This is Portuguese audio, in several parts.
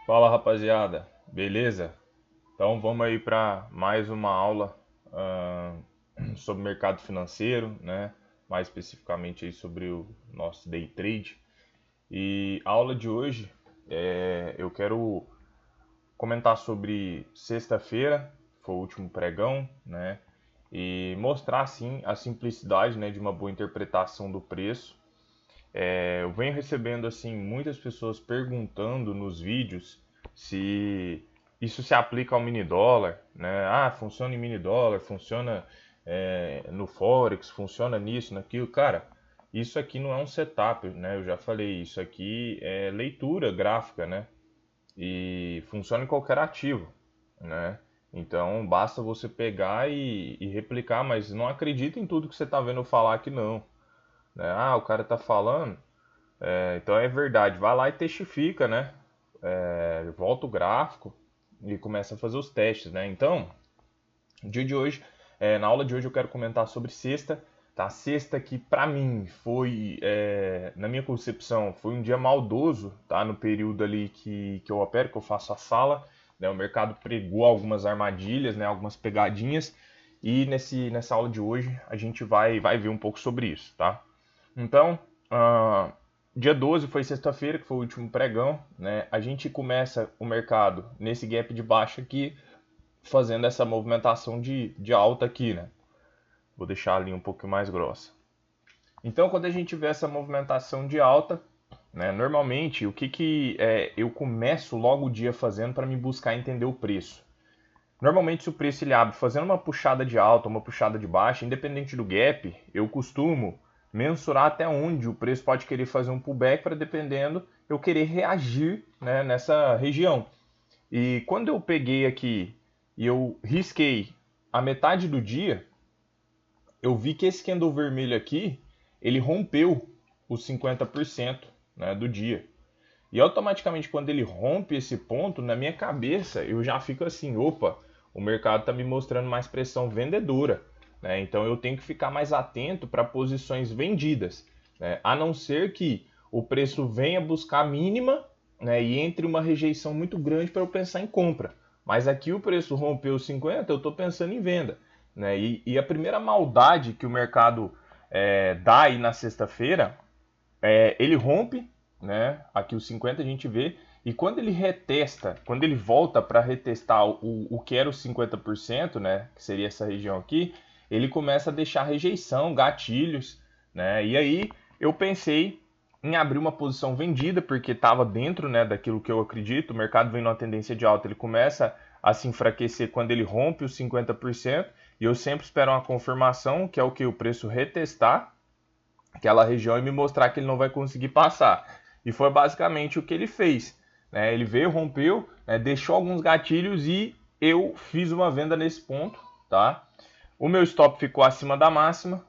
Fala rapaziada, beleza? Então vamos aí para mais uma aula sobre mercado financeiro, né? Mais especificamente aí sobre o nosso day trade. E a aula de hoje eu quero comentar sobre sexta-feira, foi o último pregão, né? E mostrar assim a simplicidade, né, de uma boa interpretação do preço. Eu venho recebendo assim muitas pessoas perguntando nos vídeos se isso se aplica ao mini dólar, né? Ah, funciona em mini dólar, funciona no Forex, funciona nisso, naquilo. Cara, isso aqui não é um setup, né? Eu já falei, isso aqui é leitura gráfica, né? E funciona em qualquer ativo, né? Então basta você pegar e replicar, mas não acredita em tudo que você está vendo eu falar aqui não, né? Ah, o cara está falando. Então é verdade, vai lá e testifica, né? Volta o gráfico e começa a fazer os testes, né? Então, no dia de hoje, na aula de hoje eu quero comentar sobre sexta, tá? Sexta que para mim foi, na minha concepção, foi um dia maldoso, tá? No período ali que eu opero, que eu faço a sala, né? O mercado pregou algumas armadilhas, né? Algumas pegadinhas e nessa aula de hoje a gente vai ver um pouco sobre isso, tá? Então, dia 12 foi sexta-feira, que foi o último pregão, né? A gente começa o mercado nesse gap de baixa aqui, fazendo essa movimentação de alta aqui, né? Vou deixar a linha um pouco mais grossa. Então, quando a gente vê essa movimentação de alta, né, normalmente, o que eu começo logo o dia fazendo para me buscar entender o preço? Normalmente, se o preço ele abre fazendo uma puxada de alta, uma puxada de baixa, independente do gap, eu costumo mensurar até onde o preço pode querer fazer um pullback para, dependendo, eu querer reagir, né, nessa região. E quando eu peguei aqui e eu risquei a metade do dia, eu vi que esse candle vermelho aqui, ele rompeu os 50%, né, do dia. E automaticamente quando ele rompe esse ponto, na minha cabeça eu já fico assim, opa, o mercado está me mostrando mais pressão vendedora, né? Então eu tenho que ficar mais atento para posições vendidas, né? A não ser que o preço venha buscar a mínima, né, e entre uma rejeição muito grande para eu pensar em compra. Mas aqui o preço rompeu os 50, eu estou pensando em venda, né? E a primeira maldade que o mercado dá aí na sexta-feira ele rompe, né? Aqui os 50 a gente vê. E quando ele retesta, quando ele volta para retestar o que era os 50%, né? Que seria essa região aqui, ele começa a deixar rejeição, gatilhos, né? E aí eu pensei em abrir uma posição vendida, porque estava dentro, né, daquilo que eu acredito. O mercado vem numa tendência de alta, ele começa a se enfraquecer quando ele rompe os 50%. E eu sempre espero uma confirmação, que é o que? O preço retestar aquela região e me mostrar que ele não vai conseguir passar. E foi basicamente o que ele fez, né? Ele veio, rompeu, né? Deixou alguns gatilhos e eu fiz uma venda nesse ponto, tá? O meu stop ficou acima da máxima,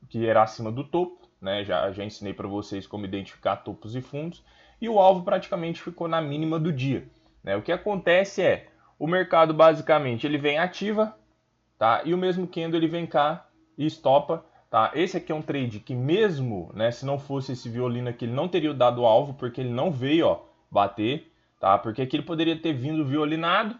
que era acima do topo, né? Já ensinei para vocês como identificar topos e fundos. E o alvo praticamente ficou na mínima do dia, né? O que acontece é, o mercado basicamente ele vem ativa, tá? E o mesmo candle ele vem cá e estopa, tá? Esse aqui é um trade que mesmo, né, se não fosse esse violino aqui, ele não teria dado alvo, porque ele não veio, ó, bater, tá? Porque aqui ele poderia ter vindo violinado,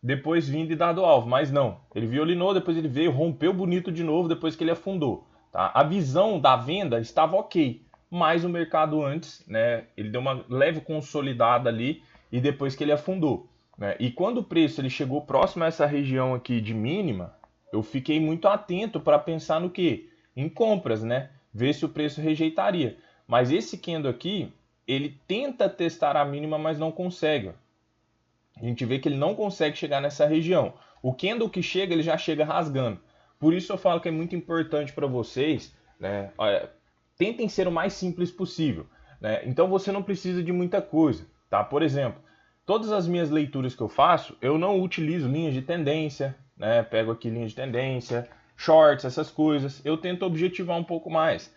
depois vindo e dado alvo, mas não. Ele violinou, depois ele veio, rompeu bonito de novo, depois que ele afundou, tá? A visão da venda estava ok, mas o mercado antes, né, ele deu uma leve consolidada ali e depois que ele afundou, né? E quando o preço ele chegou próximo a essa região aqui de mínima, eu fiquei muito atento para pensar no que? Em compras, né? Ver se o preço rejeitaria. Mas esse candle aqui, ele tenta testar a mínima, mas não consegue. A gente vê que ele não consegue chegar nessa região. O candle que chega, ele já chega rasgando. Por isso eu falo que é muito importante para vocês, né? Tentem ser o mais simples possível, né? Então você não precisa de muita coisa, tá? Por exemplo, todas as minhas leituras que eu faço, eu não utilizo linhas de tendência, né? Pego aqui linhas de tendência, shorts, essas coisas. Eu tento objetivar um pouco mais.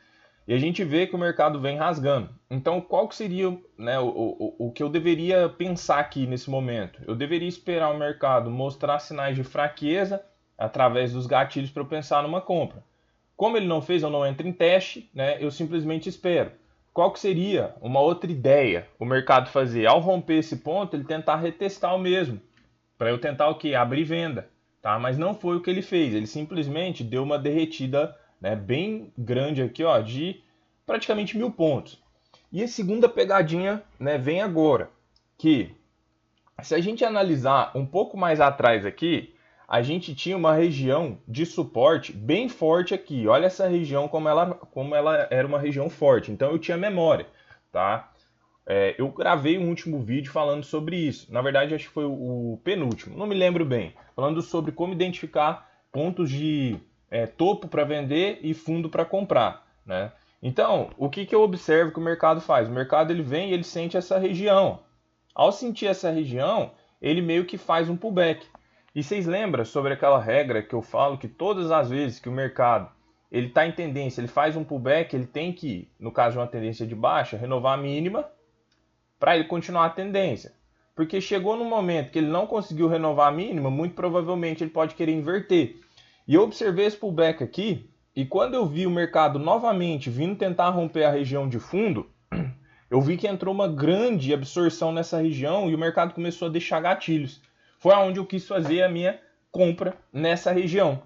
E a gente vê que o mercado vem rasgando. Então, qual que seria, né, o que eu deveria pensar aqui nesse momento? Eu deveria esperar o mercado mostrar sinais de fraqueza através dos gatilhos para eu pensar numa compra. Como ele não fez, eu não entro em teste, né, eu simplesmente espero. qual que seria uma outra ideia o mercado fazer? Ao romper esse ponto, ele tentar retestar o mesmo, para eu tentar o quê? Abrir venda, tá? Mas não foi o que ele fez, ele simplesmente deu uma derretida, né, bem grande aqui, ó, de praticamente 1.000 pontos. E a segunda pegadinha, né, vem agora, que se a gente analisar um pouco mais atrás aqui, a gente tinha uma região de suporte bem forte aqui. Olha essa região como ela era uma região forte. Então eu tinha memória, tá? Eu gravei um último vídeo falando sobre isso. Na verdade, acho que foi o penúltimo, não me lembro bem. Falando sobre como identificar pontos de topo para vender e fundo para comprar, né? Então, o que eu observo que o mercado faz? O mercado ele vem e ele sente essa região. Ao sentir essa região, ele meio que faz um pullback. E vocês lembram sobre aquela regra que eu falo que todas as vezes que o mercado ele está em tendência, ele faz um pullback, ele tem que, no caso de uma tendência de baixa, renovar a mínima para ele continuar a tendência. Porque chegou no momento que ele não conseguiu renovar a mínima, muito provavelmente ele pode querer inverter. E eu observei esse pullback aqui, e quando eu vi o mercado novamente vindo tentar romper a região de fundo, eu vi que entrou uma grande absorção nessa região e o mercado começou a deixar gatilhos. Foi onde eu quis fazer a minha compra nessa região,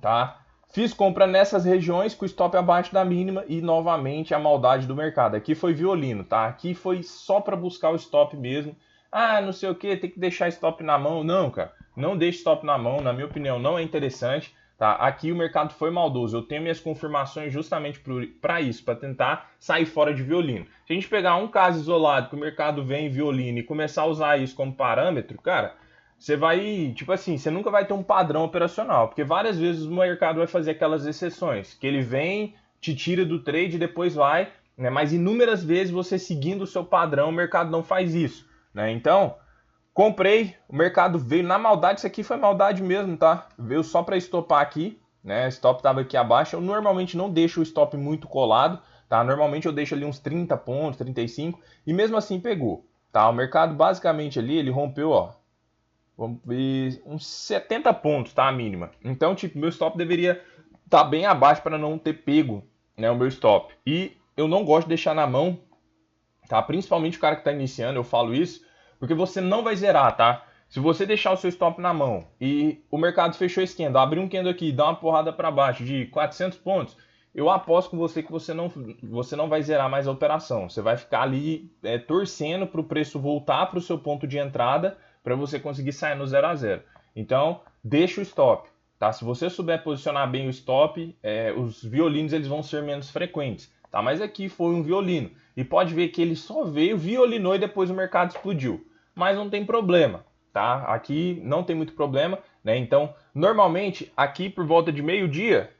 tá? Fiz compra nessas regiões com o stop abaixo da mínima e novamente a maldade do mercado. Aqui foi violino, tá? Aqui foi só para buscar o stop mesmo. Ah, não sei o que, tem que deixar stop na mão. Não, cara, não deixe stop na mão, na minha opinião não é interessante. Tá? Aqui o mercado foi maldoso. Eu tenho minhas confirmações justamente para isso, para tentar sair fora de violino. Se a gente pegar um caso isolado que o mercado vem em violino e começar a usar isso como parâmetro, cara, você vai, tipo assim, você nunca vai ter um padrão operacional, porque várias vezes o mercado vai fazer aquelas exceções, que ele vem, te tira do trade e depois vai, né? Mas inúmeras vezes você seguindo o seu padrão, o mercado não faz isso, né? Então, comprei, o mercado veio na maldade, isso aqui foi maldade mesmo, tá? Veio só para estopar aqui, né? O stop tava aqui abaixo. Eu normalmente não deixo o stop muito colado, tá? Normalmente eu deixo ali uns 30 pontos, 35, e mesmo assim pegou, tá? O mercado basicamente ali, ele rompeu, ó, vamos ver, uns 70 pontos, tá? A mínima. Então, tipo, meu stop deveria estar bem abaixo para não ter pego, né, o meu stop. E eu não gosto de deixar na mão, tá? Principalmente o cara que está iniciando, eu falo isso, porque você não vai zerar, tá? Se você deixar o seu stop na mão e o mercado fechou esse candle, abrir um candle aqui e dar uma porrada para baixo de 400 pontos, eu aposto com você que você não vai zerar mais a operação. Você vai ficar ali torcendo para o preço voltar para o seu ponto de entrada para você conseguir sair no 0 a 0. Então, deixa o stop. Tá? Se você souber posicionar bem o stop, os violinos eles vão ser menos frequentes. Tá? Mas aqui foi um violino. E pode ver que ele só veio, violinou e depois o mercado explodiu. Mas não tem problema. Tá? Aqui não tem muito problema. Né? Então, normalmente, aqui por volta de meio-dia,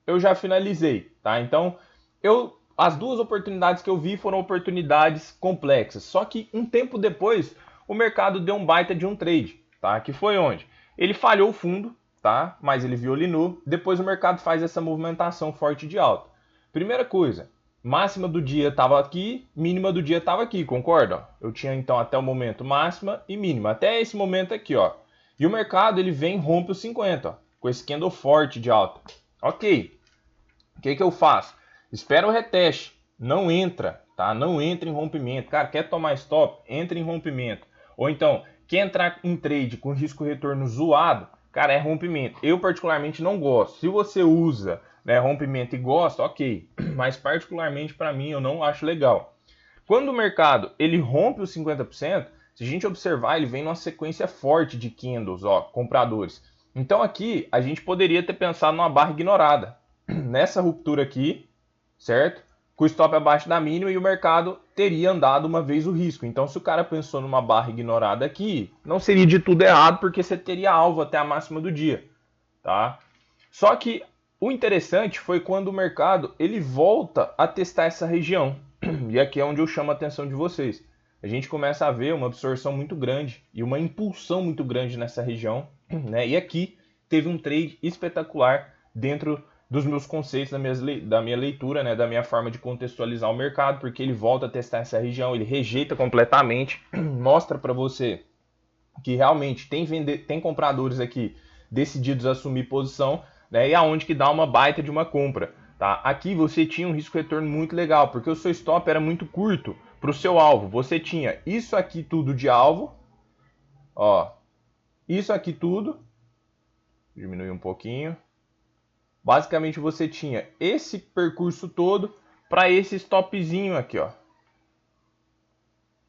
eu já finalizei. Tá? Então, as duas oportunidades que eu vi foram oportunidades complexas. Só que um tempo depois, o mercado deu um baita de um trade, tá? Que foi onde? Ele falhou o fundo, tá? Mas ele violinou. Depois o mercado faz essa movimentação forte de alta. Primeira coisa, máxima do dia estava aqui, mínima do dia estava aqui, concorda? Eu tinha então até o momento máxima e mínima, até esse momento aqui, ó. E o mercado ele vem e rompe os 50, ó, com esse candle forte de alta. Ok, o que eu faço? Espera o reteste, não entra, tá? Não entra em rompimento. Cara, quer tomar stop? Entra em rompimento. Ou então, quer entrar em trade com risco retorno zoado? Cara, é rompimento. Eu particularmente não gosto. Se você usa, né, rompimento e gosta, ok. Mas particularmente para mim eu não acho legal. Quando o mercado ele rompe os 50%, se a gente observar, ele vem numa sequência forte de candles, ó, compradores. Então aqui a gente poderia ter pensado numa barra ignorada. Nessa ruptura aqui, certo? Com o stop abaixo da mínima e o mercado teria andado uma vez o risco. Então, se o cara pensou numa barra ignorada aqui, não seria de tudo errado, porque você teria alvo até a máxima do dia, tá? Só que o interessante foi quando o mercado ele volta a testar essa região. E aqui é onde eu chamo a atenção de vocês. A gente começa a ver uma absorção muito grande e uma impulsão muito grande nessa região, né? E aqui teve um trade espetacular dentro dos meus conceitos, da minha leitura, né, da minha forma de contextualizar o mercado, porque ele volta a testar essa região, ele rejeita completamente, mostra para você que realmente tem compradores aqui decididos a assumir posição, né, e aonde que dá uma baita de uma compra. tá? Aqui você tinha um risco-retorno muito legal, porque o seu stop era muito curto para o seu alvo. Você tinha isso aqui tudo de alvo, ó, isso aqui tudo, diminuir um pouquinho. Basicamente você tinha esse percurso todo para esse stopzinho aqui, ó.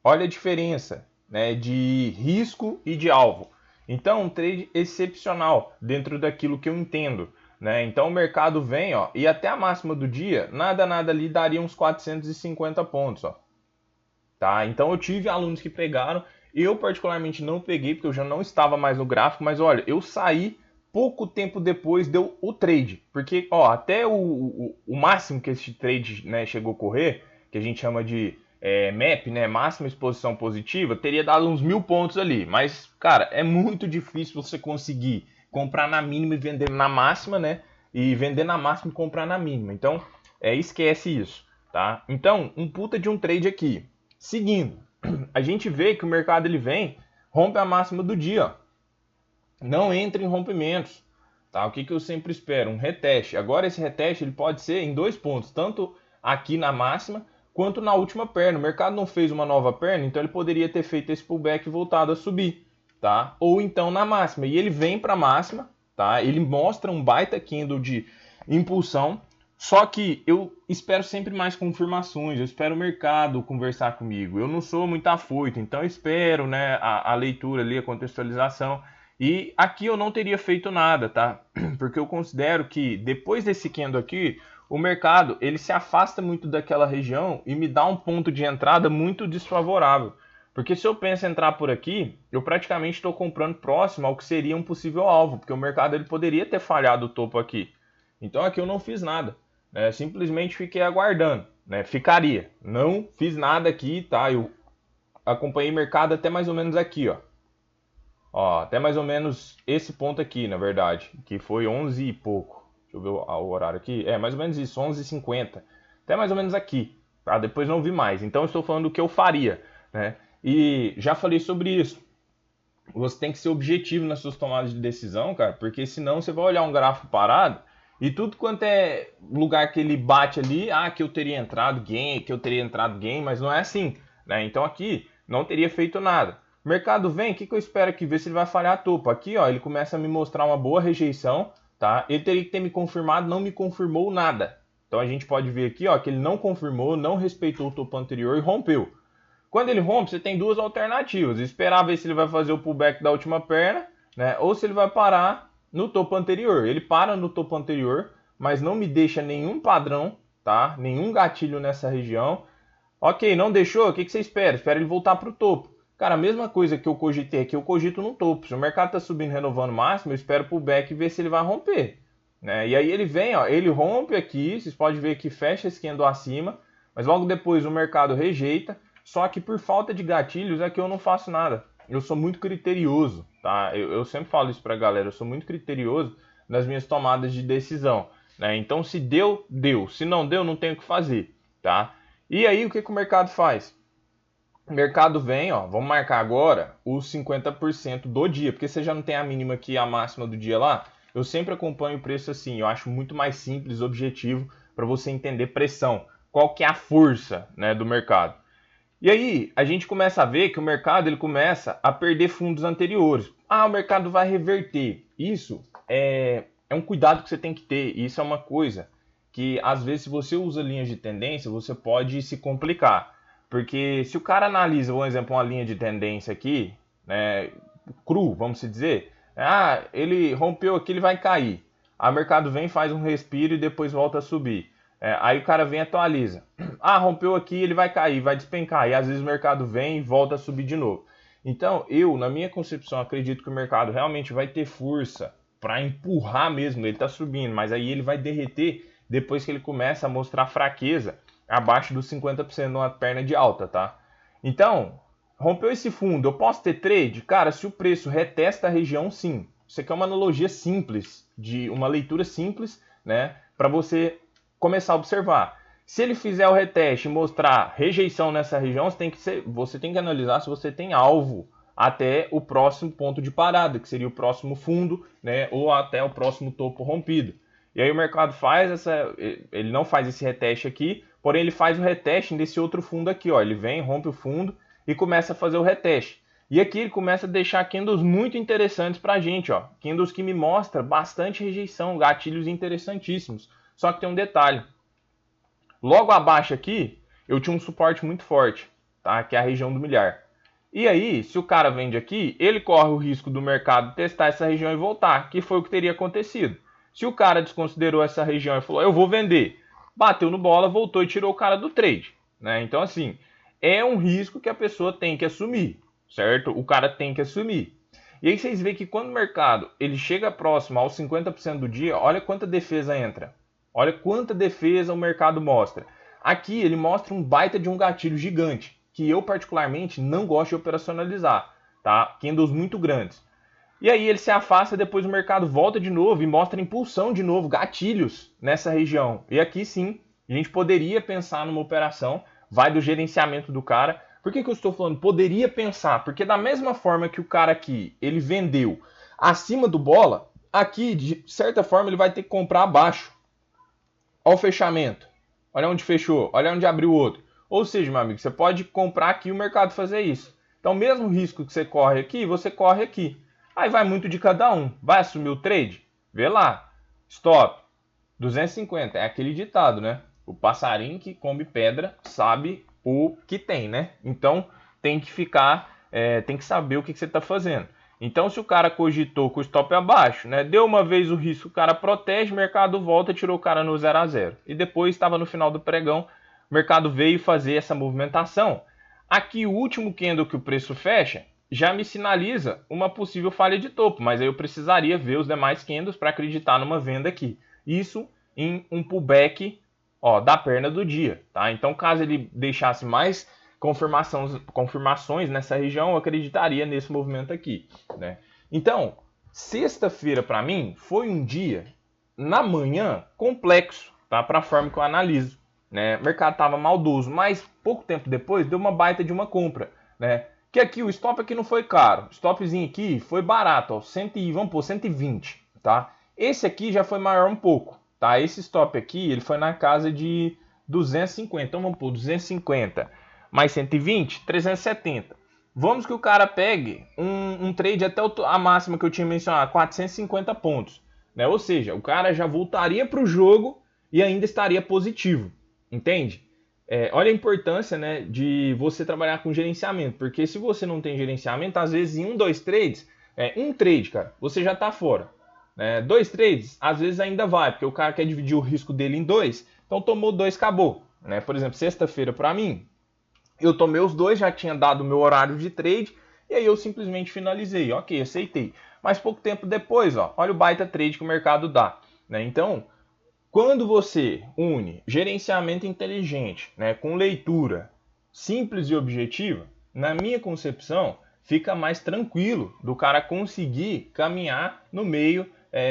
Olha a diferença, né, de risco e de alvo. Então, um trade excepcional dentro daquilo que eu entendo, né? Então, o mercado vem, ó, e até a máxima do dia, nada ali daria uns 450 pontos, ó. Tá? Então, eu tive alunos que pegaram, eu particularmente não peguei porque eu já não estava mais no gráfico, mas olha, eu saí pouco tempo depois deu o trade, porque ó, até o máximo que esse trade, né, chegou a correr, que a gente chama de MAP, né, máxima exposição positiva, teria dado uns 1000 pontos ali, mas cara, é muito difícil você conseguir comprar na mínima e vender na máxima, né, e vender na máxima e comprar na mínima, então esquece isso, tá? Então, um puta de um trade aqui, seguindo, a gente vê que o mercado ele vem, rompe a máxima do dia, ó. Não entre em rompimentos, tá? O que eu sempre espero? Um reteste. Agora esse reteste ele pode ser em 2 pontos, tanto aqui na máxima quanto na última perna. O mercado não fez uma nova perna, então ele poderia ter feito esse pullback e voltado a subir, tá? Ou então na máxima. E ele vem para a máxima, tá? Ele mostra um baita candle de impulsão. Só que eu espero sempre mais confirmações, eu espero o mercado conversar comigo. Eu não sou muito afoito, então eu espero, né, a leitura ali, a contextualização. E aqui eu não teria feito nada, tá? Porque eu considero que depois desse candle aqui, o mercado ele se afasta muito daquela região e me dá um ponto de entrada muito desfavorável. Porque se eu penso em entrar por aqui, eu praticamente estou comprando próximo ao que seria um possível alvo, porque o mercado ele poderia ter falhado o topo aqui. Então aqui eu não fiz nada, né? Simplesmente fiquei aguardando, né? Ficaria. Não fiz nada aqui, tá? Eu acompanhei o mercado até mais ou menos aqui, ó. Ó, até mais ou menos esse ponto aqui, na verdade, que foi 11 e pouco. Deixa eu ver o horário aqui. É, mais ou menos isso, 11h50. Até mais ou menos aqui, tá? Depois não vi mais. Então eu estou falando do que eu faria, né? E já falei sobre isso. Você tem que ser objetivo nas suas tomadas de decisão, cara, porque senão você vai olhar um gráfico parado e tudo quanto é lugar que ele bate ali, que eu teria entrado gain, mas não é assim, né? Então aqui não teria feito nada. O mercado vem, o que eu espero aqui? Ver se ele vai falhar a topo. Aqui, ó, ele começa a me mostrar uma boa rejeição, tá? Ele teria que ter me confirmado, não me confirmou nada. Então a gente pode ver aqui, ó, que ele não confirmou, não respeitou o topo anterior e rompeu. Quando ele rompe, você tem duas alternativas. Esperar ver se ele vai fazer o pullback da última perna, né? Ou se ele vai parar no topo anterior. Ele para no topo anterior, mas não me deixa nenhum padrão, tá? Nenhum gatilho nessa região. Ok, não deixou? O que você espera? Espera ele voltar para o topo. Cara, a mesma coisa que eu cogitei aqui, eu cogito no topo. Se o mercado está subindo, renovando máximo, eu espero pullback e ver se ele vai romper, né? E aí ele vem, ó, ele rompe aqui, vocês podem ver que fecha esse candle acima, mas logo depois o mercado rejeita. Só que por falta de gatilhos é que eu não faço nada. Eu sou muito criterioso, tá? Eu sempre falo isso pra galera, eu sou muito criterioso nas minhas tomadas de decisão, né? Então se deu, deu. Se não deu, não tem o que fazer, tá? E aí o que o mercado faz? O mercado vem, ó, vamos marcar agora os 50% do dia, porque você já não tem a mínima aqui e a máxima do dia lá. Eu sempre acompanho o preço assim, eu acho muito mais simples, objetivo, para você entender pressão. Qual que é a força, né, do mercado? E aí, a gente começa a ver que o mercado ele começa a perder fundos anteriores. O mercado vai reverter. Isso é um cuidado que você tem que ter. Isso é uma coisa que, às vezes, se você usa linhas de tendência, você pode se complicar. Porque se o cara analisa, por exemplo, uma linha de tendência aqui, né, cru, vamos dizer, ele rompeu aqui, ele vai cair. Aí o mercado vem, faz um respiro e depois volta a subir. Aí o cara vem e atualiza. Rompeu aqui, ele vai cair, vai despencar. E às vezes o mercado vem e volta a subir de novo. Então, eu, na minha concepção, acredito que o mercado realmente vai ter força para empurrar mesmo. Ele está subindo, mas aí ele vai derreter depois que ele começa a mostrar fraqueza abaixo dos 50% numa perna de alta, tá? Então, rompeu esse fundo, eu posso ter trade? Cara, se o preço retesta a região, sim. Isso aqui é uma analogia simples, de uma leitura simples, né? Para você começar a observar. Se ele fizer o reteste e mostrar rejeição nessa região, você tem que analisar se você tem alvo até o próximo ponto de parada, que seria o próximo fundo, né, ou até o próximo topo rompido. E aí o mercado ele não faz esse reteste aqui, porém ele faz o reteste desse outro fundo aqui, ó. Ele vem, rompe o fundo e começa a fazer o reteste. E aqui ele começa a deixar candles muito interessantes pra gente, ó. Candles que me mostra bastante rejeição, gatilhos interessantíssimos. Só que tem um detalhe. Logo abaixo aqui, eu tinha um suporte muito forte, tá? Que é a região do milhar. E aí, se o cara vende aqui, ele corre o risco do mercado testar essa região e voltar, que foi o que teria acontecido. Se o cara desconsiderou essa região e falou, eu vou vender, bateu no bola, voltou e tirou o cara do trade, né? Então, assim, é um risco que a pessoa tem que assumir, certo? O cara tem que assumir. E aí vocês veem que quando o mercado ele chega próximo aos 50% do dia, olha quanta defesa entra. Olha quanta defesa o mercado mostra. Aqui ele mostra um baita de um gatilho gigante, que eu particularmente não gosto de operacionalizar, tá? Candles muito grandes. E aí ele se afasta, depois o mercado volta de novo e mostra impulsão de novo, gatilhos nessa região. E aqui sim, a gente poderia pensar numa operação, vai do gerenciamento do cara. Por que eu estou falando poderia pensar? Porque da mesma forma que o cara aqui, ele vendeu acima do bola, aqui de certa forma ele vai ter que comprar abaixo. Olha o fechamento. Olha onde fechou. Olha onde abriu o outro. Ou seja, meu amigo, você pode comprar aqui e o mercado fazer isso. Então, o mesmo risco que você corre aqui, você corre aqui. Aí vai muito de cada um. Vai assumir o trade? Vê lá. Stop. 250. É aquele ditado, né? O passarinho que come pedra sabe o que tem, né? Então, tem que tem que saber o que você está fazendo. Então, se o cara cogitou com o stop abaixo, né, deu uma vez o risco, o cara protege, o mercado volta, tirou o cara no 0 a 0. E depois estava no final do pregão, o mercado veio fazer essa movimentação. Aqui o último candle que o preço fecha já me sinaliza uma possível falha de topo, mas aí eu precisaria ver os demais candles para acreditar numa venda aqui. Isso em um pullback, ó, da perna do dia, tá? Então, caso ele deixasse mais confirmações nessa região, eu acreditaria nesse movimento aqui, né? Então, sexta-feira para mim foi um dia na manhã complexo, tá? Para a forma que eu analiso, né? O mercado estava maldoso, mas pouco tempo depois deu uma baita de uma compra, né? Que aqui o stop aqui não foi caro, o stopzinho aqui foi barato, ó, vamos pôr 120, tá? Esse aqui já foi maior um pouco, tá? Esse stop aqui, ele foi na casa de 250, então vamos pôr 250 mais 120, 370. Vamos que o cara pegue um trade até a máxima que eu tinha mencionado, 450 pontos, né? Ou seja, o cara já voltaria para o jogo e ainda estaria positivo, entende? Olha a importância, né, de você trabalhar com gerenciamento, porque se você não tem gerenciamento, às vezes em dois trades, um trade, cara, você já está fora. Dois trades, às vezes ainda vai, porque o cara quer dividir o risco dele em dois, então tomou dois, acabou. Né? Por exemplo, sexta-feira para mim, eu tomei os dois, já tinha dado o meu horário de trade, e aí eu simplesmente finalizei. Ok, aceitei. Mas pouco tempo depois, ó, olha o baita trade que o mercado dá. Né? Então, quando você une gerenciamento inteligente, né, com leitura simples e objetiva, na minha concepção, fica mais tranquilo do cara conseguir caminhar no meio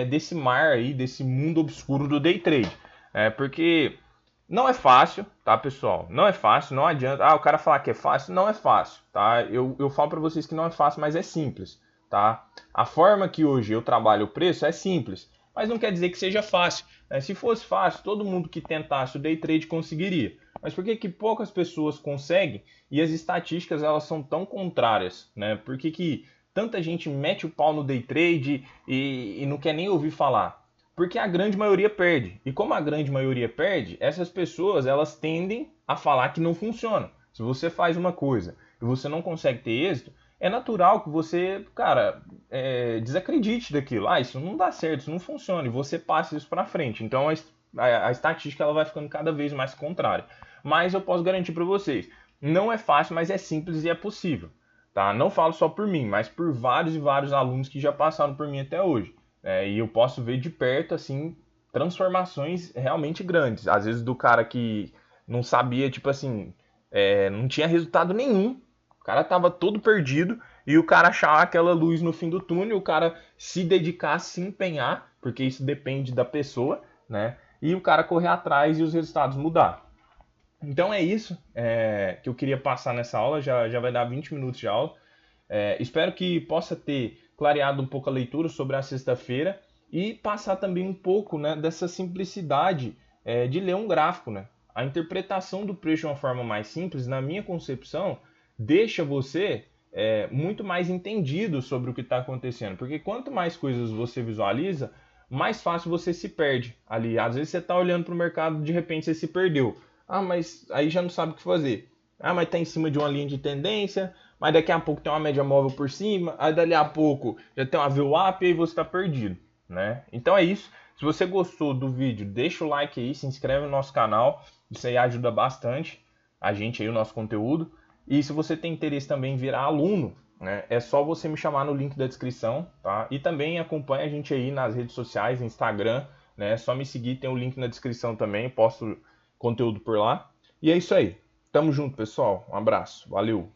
desse mar aí, desse mundo obscuro do day trade. Porque não é fácil, tá, pessoal? Não é fácil, não adianta. Ah, o cara falar que é fácil, não é fácil, tá? Eu falo para vocês que não é fácil, mas é simples, tá? A forma que hoje eu trabalho o preço é simples, mas não quer dizer que seja fácil. Se fosse fácil, todo mundo que tentasse o day trade conseguiria. Mas por que que poucas pessoas conseguem e as estatísticas elas são tão contrárias, né? Por que que tanta gente mete o pau no day trade e não quer nem ouvir falar? Porque a grande maioria perde. E como a grande maioria perde, essas pessoas elas tendem a falar que não funciona. Se você faz uma coisa e você não consegue ter êxito, é natural que você, cara, desacredite daquilo. Ah, isso não dá certo, isso não funciona. E você passe isso para frente. Então a estatística ela vai ficando cada vez mais contrária. Mas eu posso garantir para vocês, não é fácil, mas é simples e é possível. Tá? Não falo só por mim, mas por vários e vários alunos que já passaram por mim até hoje. E eu posso ver de perto, assim, transformações realmente grandes. Às vezes do cara que não sabia, tipo assim, não tinha resultado nenhum. O cara tava todo perdido e o cara achar aquela luz no fim do túnel, o cara se dedicar, se empenhar, porque isso depende da pessoa, né? E o cara correr atrás e os resultados mudar. Então é isso que eu queria passar nessa aula, já vai dar 20 minutos de aula. Espero que possa ter clareado um pouco a leitura sobre a sexta-feira e passar também um pouco, né, dessa simplicidade de ler um gráfico, né? A interpretação do preço de uma forma mais simples, na minha concepção, deixa você muito mais entendido sobre o que está acontecendo. Porque quanto mais coisas você visualiza, mais fácil você se perde ali. Às vezes você está olhando para o mercado, de repente você se perdeu. Ah, mas aí já não sabe o que fazer. Ah, mas está em cima de uma linha de tendência, mas daqui a pouco tem uma média móvel por cima, aí dali a pouco já tem uma VWAP e aí você está perdido, né? Então é isso. Se você gostou do vídeo, deixa o like aí, se inscreve no nosso canal. Isso aí ajuda bastante a gente aí, o nosso conteúdo. E se você tem interesse também em virar aluno, né, é só você me chamar no link da descrição, tá? E também acompanha a gente aí nas redes sociais, Instagram, né? É só me seguir, tem o link na descrição também, posto conteúdo por lá. E é isso aí. Tamo junto, pessoal. Um abraço. Valeu.